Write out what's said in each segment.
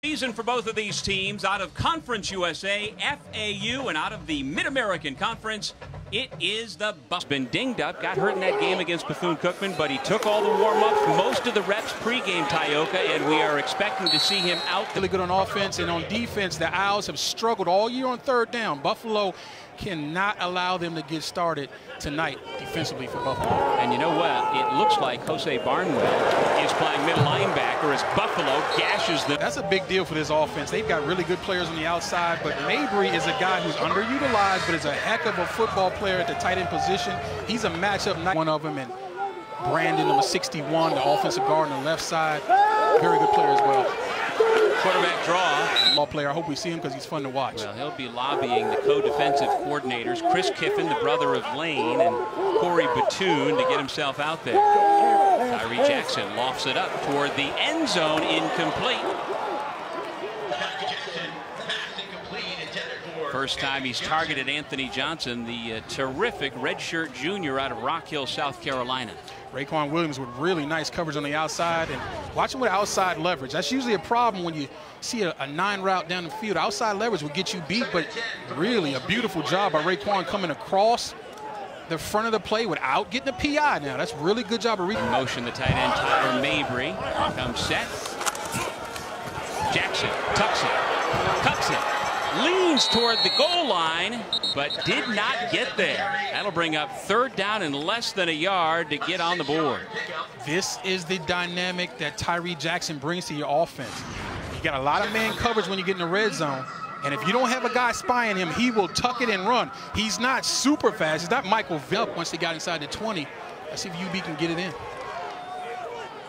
Season for both of these teams out of Conference USA, FAU, and out of the Mid-American Conference, it is the Buffs. Been dinged up, got hurt in that game against Bethune-Cookman, but he took all the warm-ups, most of the reps pregame, Tyoka, and we are expecting to see him out. Really good on offense, and on defense, the Owls have struggled all year on third down. Buffalo cannot allow them to get started tonight defensively for Buffalo. And you know what? It looks like Jose Barnwell is playing middle linebacker as Buffalo gashes them. That's a big deal for this offense. They've got really good players on the outside, but Mabry is a guy who's underutilized, but is a heck of a football player at the tight end position. He's a matchup, one of them, and Brandon, number 61, the offensive guard on the left side. Very good player as well. Quarterback draw. Ball player. I hope we see him because he's fun to watch. Well, he'll be lobbying the co-defensive coordinators, Chris Kiffin, the brother of Lane, and Corey Batoon, to get himself out there. Tyree Jackson lofts it up toward the end zone, incomplete. First time he's targeted Anthony Johnson, the terrific redshirt junior out of Rock Hill, South Carolina. Raekwon Williams with really nice coverage on the outside, and watch him with outside leverage. That's usually a problem when you see a 9 route down the field. Outside leverage will get you beat, but really a beautiful job by Raekwon coming across the front of the play without getting a PI now. That's really good job of reading. Motion the tight end, Tyler Mabry. Comes set. Jackson tucks it, cuts it, leans toward the goal line, but did not get there. That'll bring up third down and less than a yard to get on the board. This is the dynamic that Tyree Jackson brings to your offense. You got a lot of man coverage when you get in the red zone, and if you don't have a guy spying him, he will tuck it and run. He's not super fast. He's not Michael Vick. Once they got inside the 20, let's see if UB can get it in.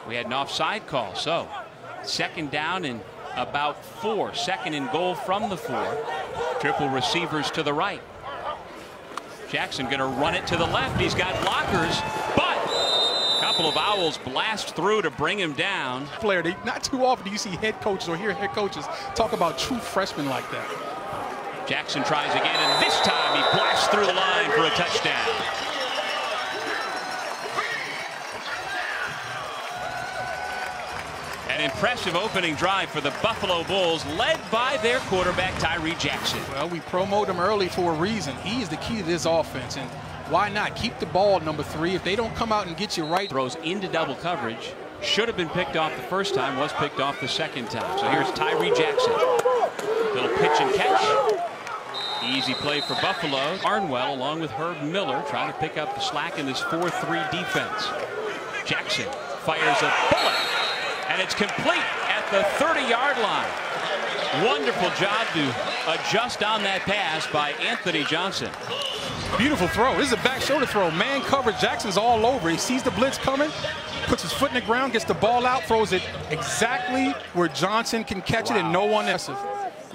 We had an offside call, so second down and about 4. Second and goal from the 4. Triple receivers to the right. Jackson going to run it to the left. He's got blockers, but a couple of Owls blast through to bring him down. Player, not too often do you see head coaches or hear head coaches talk about true freshmen like that. Jackson tries again, and this time he blasts through the line for a touchdown. An impressive opening drive for the Buffalo Bulls, led by their quarterback, Tyree Jackson. Well, we promoted him early for a reason. He is the key to this offense, and why not? Keep the ball, number 3. If they don't come out and get you right. Throws into double coverage. Should have been picked off the first time, was picked off the second time. So here's Tyree Jackson. Little pitch and catch. Easy play for Buffalo. Barnwell, along with Herb Miller, trying to pick up the slack in this 4-3 defense. Jackson fires a bullet, and it's complete at the 30-yard line. Wonderful job to adjust on that pass by Anthony Johnson. Beautiful throw. This is a back shoulder throw. Man coverage. Jackson's all over. He sees the blitz coming, puts his foot in the ground, gets the ball out, throws it exactly where Johnson can catch it and no one else.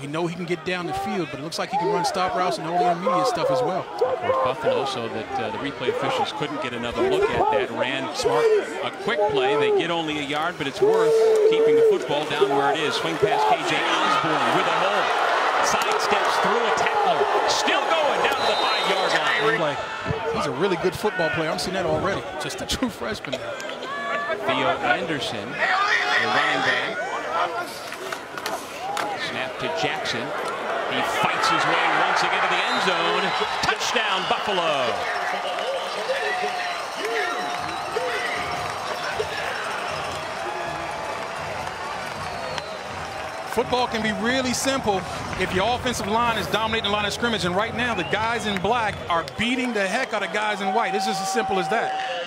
We know he can get down the field, but it looks like he can run stop routes and all the intermediate stuff as well. Of course, Buffalo, so that the replay officials couldn't get another look at that, ran smart. A quick play. They get only a yard, but it's worth keeping the football down where it is. Swing past KJ Osborne with a hole. Sidesteps through a tackler. Still going down to the 5-yard line. He's a really good football player. I'm seeing that already. Just a true freshman. Theo Anderson, the running back. Snap to Jackson. He fights his way once again to the end zone. Touchdown, Buffalo. Football can be really simple if your offensive line is dominating the line of scrimmage, and right now the guys in black are beating the heck out of guys in white. It's just as simple as that.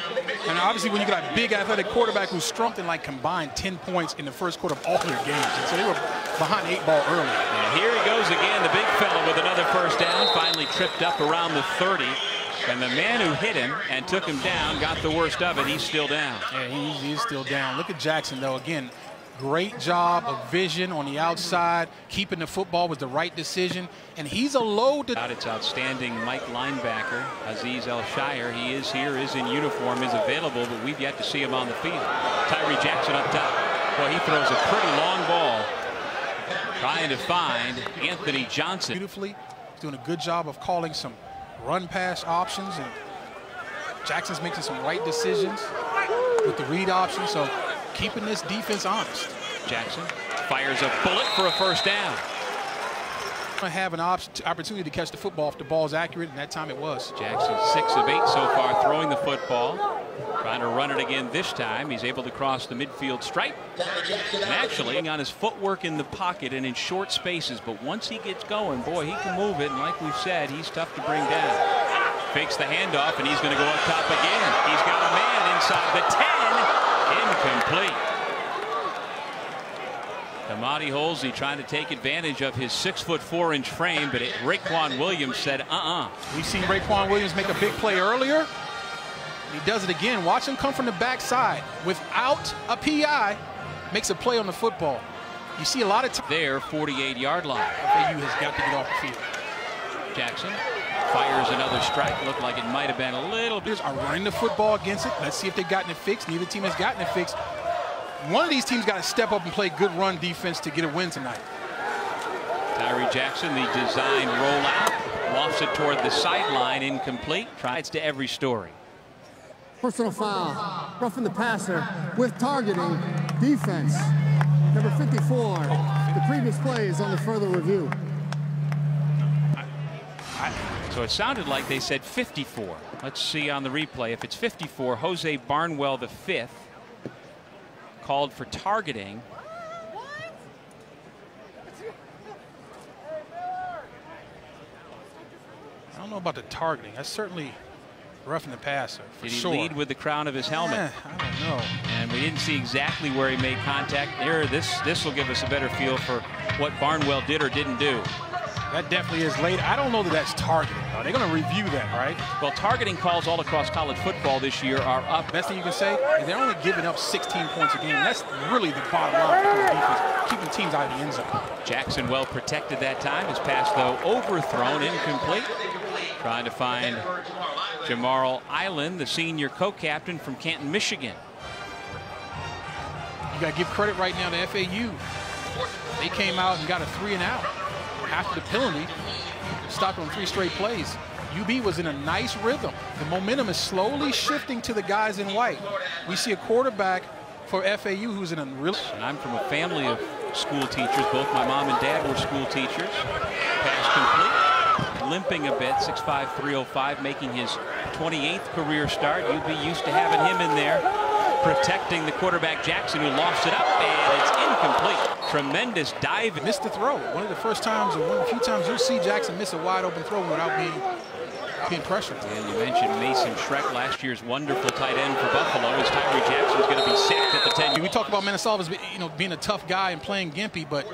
And obviously when you got a big athletic quarterback who's strung in like combined 10 points in the first quarter of all their games. And so they were behind 8 ball early. And here he goes again, the big fella with another first down, finally tripped up around the 30. And the man who hit him and took him down got the worst of it. He's still down. Yeah, he's still down. Look at Jackson, though. Again, great job of vision on the outside. Keeping the football was the right decision. And he's a load. It's outstanding Mike linebacker, Aziz El-Shire. He is here, is in uniform, is available, but we've yet to see him on the field. Tyree Jackson up top. Boy, he throws a pretty long ball, trying to find Anthony Johnson. Beautifully. He's doing a good job of calling some run-pass options, and Jackson's making some right decisions with the read option, so keeping this defense honest. Jackson fires a bullet for a first down. I have an opportunity to catch the football if the ball is accurate, and that time it was. Jackson 6 of 8 so far throwing the football. Trying to run it again this time. He's able to cross the midfield stripe. And actually on his footwork in the pocket and in short spaces. But once he gets going, boy, he can move it. And like we've said, he's tough to bring down. Fakes the handoff, and he's going to go up top again. He's got a man inside the 10. Incomplete. Amadi Holsey trying to take advantage of his 6'4" frame, but Raekwon Williams said, We've seen Raekwon Williams make a big play earlier. He does it again. Watch him come from the backside without a PI. Makes a play on the football. You see a lot of time. There, 48-yard line. FAU has got to get off the field. Jackson fires another strike. Looked like it might have been a little bit. Are running the football against it. Let's see if they've gotten it fixed. Neither team has gotten it fixed. One of these teams got to step up and play good run defense to get a win tonight. Tyree Jackson, the design rollout, lofts it toward the sideline, incomplete. Tries to every story. Personal foul, roughing the passer with targeting defense. Number 54. The previous play is under further review. So it sounded like they said 54. Let's see on the replay. If it's 54, Jose Barnwell, the 5th, called for targeting. I don't know about the targeting. That's certainly roughing the passer. Did he lead with the crown of his helmet? I don't know. And we didn't see exactly where he made contact. There, this will give us a better feel for what Barnwell did or didn't do. That definitely is late. I don't know that that's targeting. They're going to review that, right? Well, targeting calls all across college football this year are up. Best thing you can say is they're only giving up 16 points a game. That's really the bottom line for the defense, keeping teams out of the end zone. Jackson well protected that time. His pass, though, overthrown, incomplete. Trying to find Jamarl Island, the senior co-captain from Canton, Michigan. You got to give credit right now to FAU. They came out and got a 3-and-out. After the penalty, stopped on 3 straight plays. UB was in a nice rhythm. The momentum is slowly shifting to the guys in white. We see a quarterback for FAU who's in a real. And I'm from a family of school teachers. Both my mom and dad were school teachers. Pass complete. Limping a bit, 6'5", 305, making his 28th career start. UB used to having him in there, protecting the quarterback Jackson, who lofts it up, and it's incomplete. Tremendous dive. Missed the throw. One of the first times, or one of the few times you'll see Jackson miss a wide open throw without being pressured. And you mentioned Mason Schreck, last year's wonderful tight end for Buffalo, as Tyree Jackson is going to be sacked at the 10. We talk about Minnesota as being a tough guy and playing gimpy, but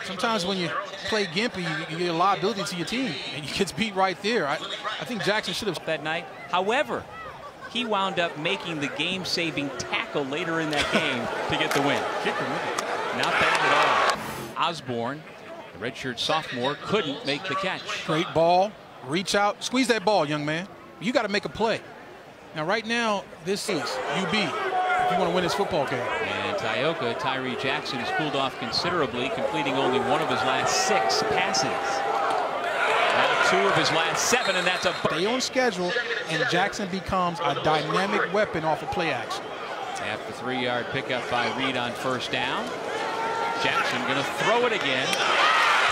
sometimes when you play gimpy, you get a liability to your team, and he gets beat right there. I think Jackson should have that night. However, he wound up making the game-saving tackle later in that game to get the win. Not bad at all. Osborne, the redshirt sophomore, couldn't make the catch. Great ball. Reach out. Squeeze that ball, young man. You got to make a play. Now, right now, this is UB if you want to win this football game. And Tyree Jackson has cooled off considerably, completing only 1 of his last 6 passes. Now 2 of his last 7, and that's a... Stay on schedule, and Jackson becomes a dynamic weapon off of play action. After 3-yard pickup by Reed on first down. Jackson going to throw it again.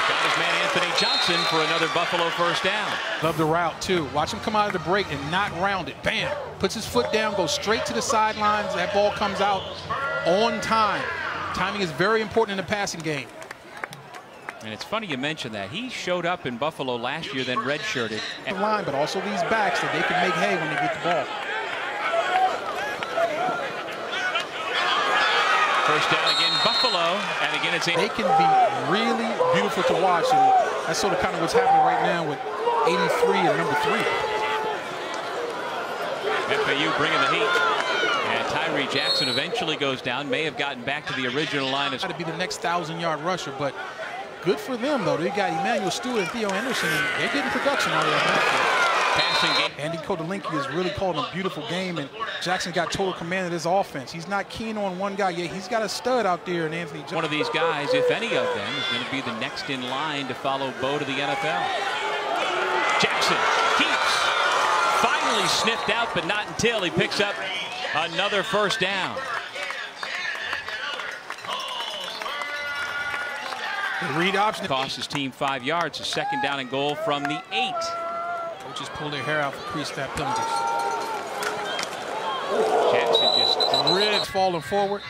Got his man Anthony Johnson for another Buffalo first down. Love the route, too. Watch him come out of the break and not round it. Bam. Puts his foot down, goes straight to the sidelines. That ball comes out on time. Timing is very important in the passing game. And it's funny you mentioned that. He showed up in Buffalo last year, then redshirted. Line, but also these backs that they can make hay when they get the ball. First down again, Buffalo, and again it's... They can be really beautiful to watch, and that's sort of kind of what's happening right now with 83 and number 3. FAU bringing the heat, and Tyree Jackson eventually goes down. May have gotten back to the original line. Got to be the next 1,000-yard rusher, but good for them, though. They got Emmanuel Stewart and Theo Anderson, and they're getting production out of that backfield. Passing game. Andy Kodalinki has really called a beautiful game, and Jackson got total command of this offense. He's not keen on one guy yet. He's got a stud out there in Anthony Johnson. One of these guys, if any of them, is going to be the next in line to follow Bo to the NFL. Jackson keeps, finally sniffed out, but not until he picks up another first down. The read option. Cost his team 5 yards. A second down and goal from the 8. Coaches pull their hair out for pre-snap penalties. Jackson just Ribs falling forward.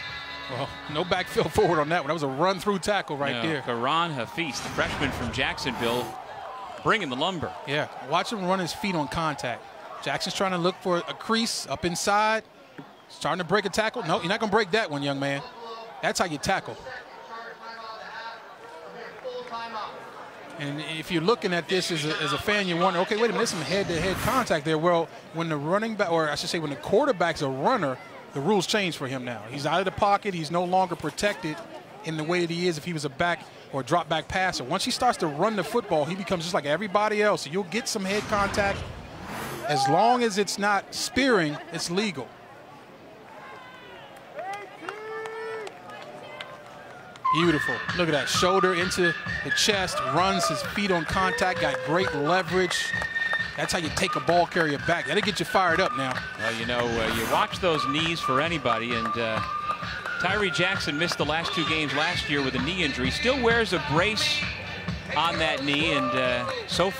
Well, no backfield forward on that one. That was a run-through tackle right there. Karan Hafiz, the freshman from Jacksonville, bringing the lumber. Yeah, watch him run his feet on contact. Jackson's trying to look for a crease up inside. Starting to break a tackle. No, you're not going to break that one, young man. That's how you tackle. And if you're looking at this as a fan, you wonder, okay, wait a minute, there's some head-to-head contact there. Well, when the running back, or I should say when the quarterback's a runner, the rules change for him now. He's out of the pocket. He's no longer protected in the way that he is if he was a back or drop back passer. Once he starts to run the football, he becomes just like everybody else. So you'll get some head contact. As long as it's not spearing, it's legal. Beautiful. Look at that. Shoulder into the chest, runs his feet on contact, got great leverage. That's how you take a ball carrier back. That'll get you fired up now. Well, you know, you watch those knees for anybody, and Tyree Jackson missed the last 2 games last year with a knee injury. Still wears a brace on that knee, and so far